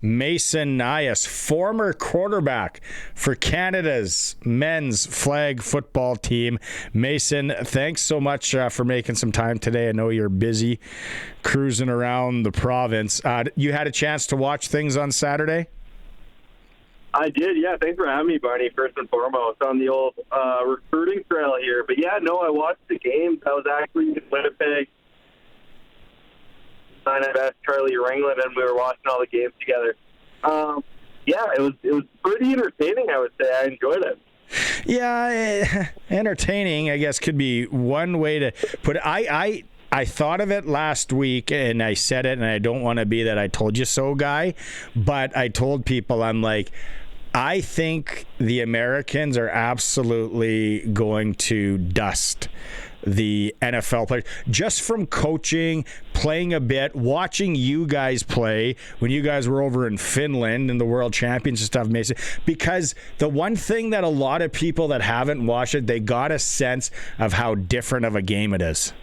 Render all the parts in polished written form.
Mason Nyhus, former quarterback for Canada's men's flag football team. Mason, thanks so much for making some time today. I know you're busy cruising around the province. You had a chance to watch things on Saturday? I did, yeah. Thanks for having me, Barney, first and foremost, on the old recruiting trail here. But, yeah, no, I watched the games. I was actually in Winnipeg. I asked Charlie Ringland, and we were watching all the games together. Yeah, it was pretty entertaining, I would say. I enjoyed it. Yeah, entertaining, I guess, could be one way to put it. I thought of it last week, and I said it, and I don't want to be that I told you so guy, but I told people, I'm like, I think the Americans are absolutely going to dust the NFL players just from coaching, playing a bit, watching you guys play when you guys were over in Finland in the World Champions and stuff, Mason. Because the one thing that a lot of people that haven't watched it, they got a sense of how different of a game it is.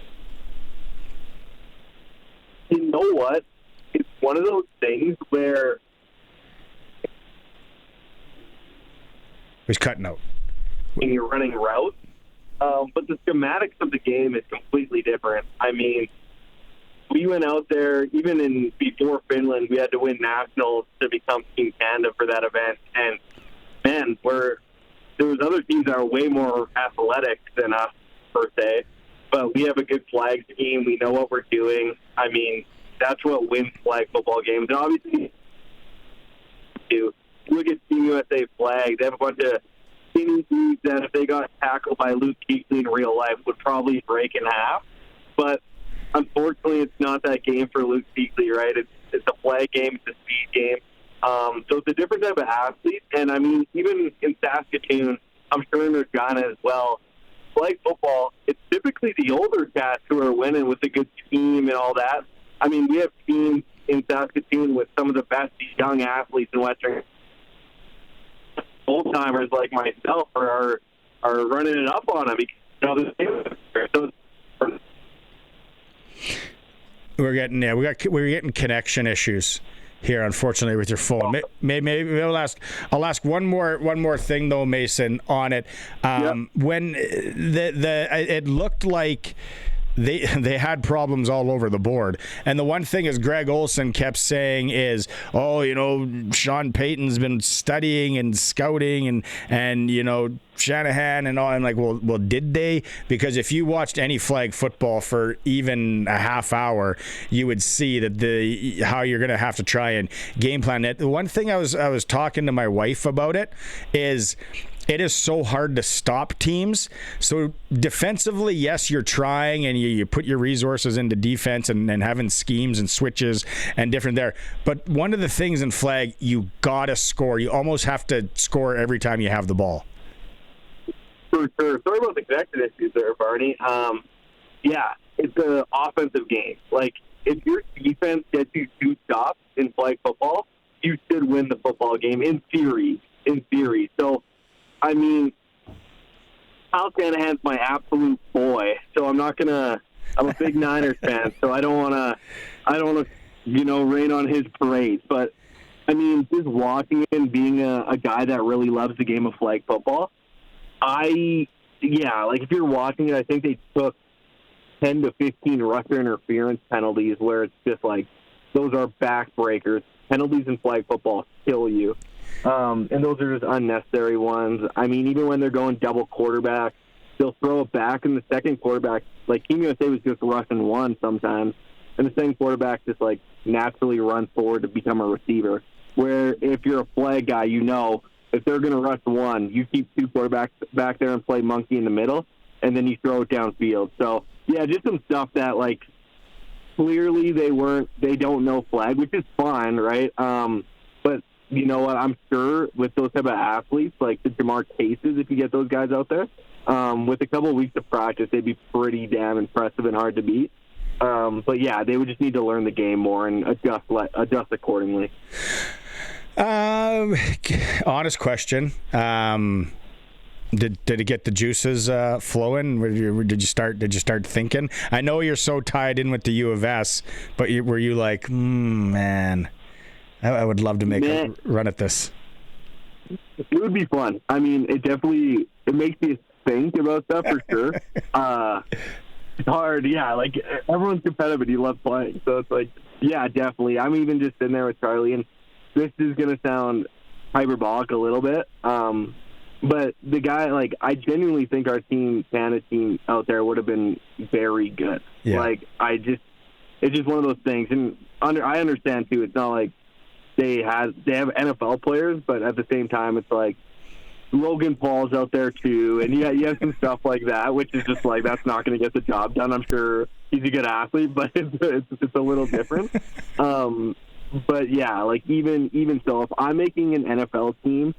You know what? It's one of those things where He's cutting out. When you're running routes, but the schematics of the game is completely different. I mean, we went out there, even before Finland, we had to win nationals to become Team Canada for that event. And, man, there was other teams that are way more athletic than us, per se. But we have a good flag scheme. We know what we're doing. I mean, that's what wins flag football games. And obviously, look at Team USA flag. They have a bunch of skinny dudes that if they got tackled by Luke Kuechly in real life would probably break in half. But unfortunately, it's not that game for Luke Kuechly, right? It's a flag game. It's a speed game. So it's a different type of athlete. And, I mean, even in Saskatoon, I'm sure in Regina as well, flag football, it's typically the older cats who are winning with a good team and all that. I mean, we have teams in Saskatoon with some of the best young athletes in Western. Old-timers like myself are running it up on them. We're getting connection issues here, unfortunately, with your phone. Maybe I'll ask one more thing though, Mason, on it. When it looked like they had problems all over the board. And the one thing, as Greg Olson kept saying, is, Sean Payton's been studying and scouting and Shanahan and all. I'm like, well, did they? Because if you watched any flag football for even a half hour, you would see that how you're going to have to try and game plan it. The one thing I was talking to my wife about it is, it is so hard to stop teams. So defensively, yes, you're trying and you put your resources into defense and having schemes and switches and different there. But one of the things in flag, you got to score. You almost have to score every time you have the ball. For sure. Sorry about the connection issues there, Barney. Yeah, it's an offensive game. Like, if your defense gets you 2 stops in flag football, you should win the football game in theory. So, I mean, Kyle Shanahan's my absolute boy, so I'm a big Niners fan, so I don't want to, rain on his parade. But, I mean, just watching him being a guy that really loves the game of flag football, if you're watching it, I think they took 10 to 15 rusher interference penalties where it's just like, those are backbreakers. Penalties in flag football kill you. And those are just unnecessary ones. I mean, even when they're going double quarterback, they'll throw it back, and the second quarterback, like Team USA was just rushing one sometimes, and the second quarterback just like naturally runs forward to become a receiver. Where if you're a flag guy, if they're going to rush one, you keep 2 quarterbacks back there and play monkey in the middle, and then you throw it downfield. So yeah, just some stuff that like clearly they don't know flag, which is fine, right? But you know what? I'm sure with those type of athletes, like the Jamar Cases, if you get those guys out there, with a couple of weeks of practice, they'd be pretty damn impressive and hard to beat. But yeah, they would just need to learn the game more and adjust accordingly. Honest question. Did it get the juices flowing? Did you start thinking? I know you're so tied in with the UofS, but were you like, man, I would love to make a run at this. It would be fun. I mean, it makes you think about stuff for sure. It's hard, yeah. Like, everyone's competitive and you love playing. So it's like, yeah, definitely. I'm even just sitting there with Charlie, and this is going to sound hyperbolic a little bit. But the guy, like, I genuinely think our Canada team out there would have been very good. Yeah. Like, it's just one of those things. And I understand, too, it's not like they have NFL players, but at the same time, it's like Logan Paul's out there, too. And, yeah, you have some stuff like that, which is just like, that's not going to get the job done. I'm sure he's a good athlete, but it's a little different. But, yeah, like, even so, if I'm making an NFL team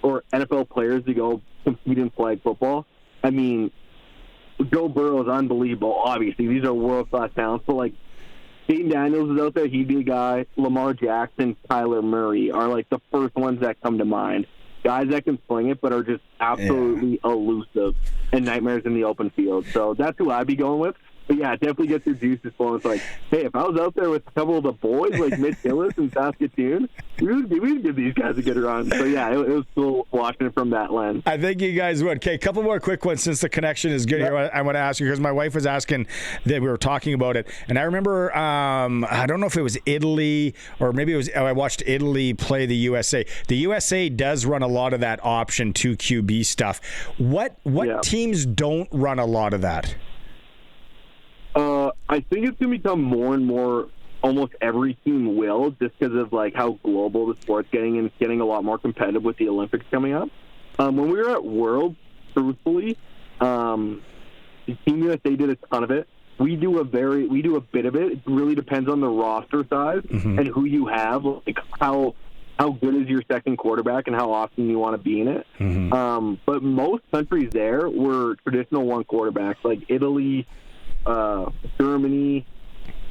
or NFL players to go compete in flag football, I mean, Joe Burrow is unbelievable, obviously. These are world-class talents. But, like, Dayton Daniels is out there. He'd be a guy. Lamar Jackson, Kyler Murray are, like, the first ones that come to mind. Guys that can sling it but are just absolutely elusive and nightmares in the open field. So that's who I'd be going with. But, yeah, it definitely gets your juices flowing. It's like, hey, if I was out there with a couple of the boys, like Mitch Hillis and Saskatoon, we would give these guys a good run. So, yeah, it was cool watching it from that lens. I think you guys would. Okay, a couple more quick ones since the connection is good here. I want to ask you, because my wife was asking that we were talking about it. And I remember, I don't know if it was Italy or maybe it was, I watched Italy play the USA. The USA does run a lot of that option 2 QB stuff. What teams don't run a lot of that? I think it's going to become more and more, almost every team will, just because of like how global the sport's getting and getting a lot more competitive with the Olympics coming up. When we were at Worlds, truthfully, the Team USA did a ton of it. We do a bit of it. It really depends on the roster size and who you have, like how good is your second quarterback and how often you want to be in it. But most countries there were traditional one quarterbacks, like Italy, Germany,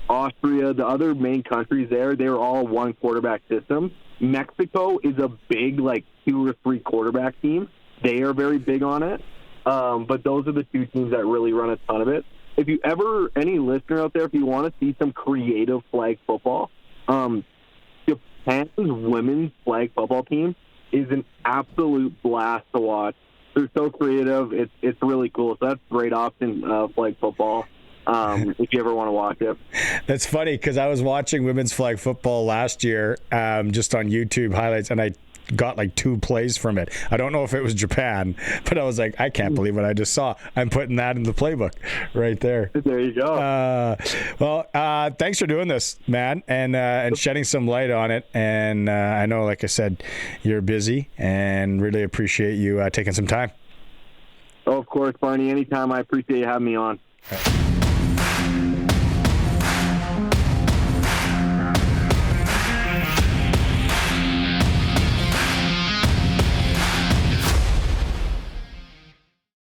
Austria, the other main countries there, they were all one quarterback system. Mexico is a big, like, 2 or 3 quarterback team. They are very big on it. But those are the 2 teams that really run a ton of it. If you ever, any listener out there, if you want to see some creative flag football, Japan's women's flag football team is an absolute blast to watch. They're so creative. It's really cool. So that's a great option, flag football. If you ever want to watch it. That's funny because I was watching women's flag football last year just on YouTube highlights, and I got like 2 plays from it. I don't know if it was Japan, but I was like, I can't believe what I just saw. I'm putting that in the playbook right there. There you go. Well, thanks for doing this, man, and shedding some light on it. And I know, like I said, you're busy, and really appreciate you taking some time. Oh, of course, Barney. Anytime. I appreciate you having me on.